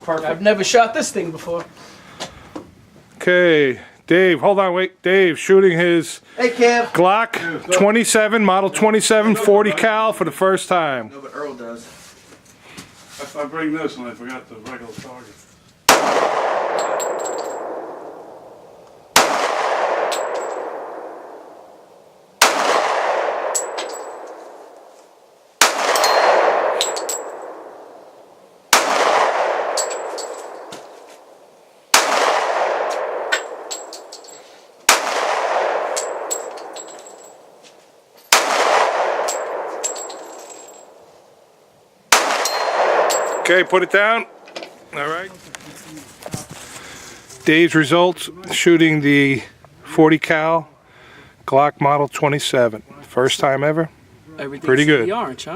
Perfect. I've never shot this thing before. Okay, Dave, hold on, wait. Dave shooting his Hey, Kev. Glock 27, model 27, 40 cal for the first time. No, but Earl does. I bring this and I forgot the regular target. Okay, put it down. All right. Dave's results shooting the 40 cal Glock model 27. First time ever. Everything's Pretty good. the orange, huh?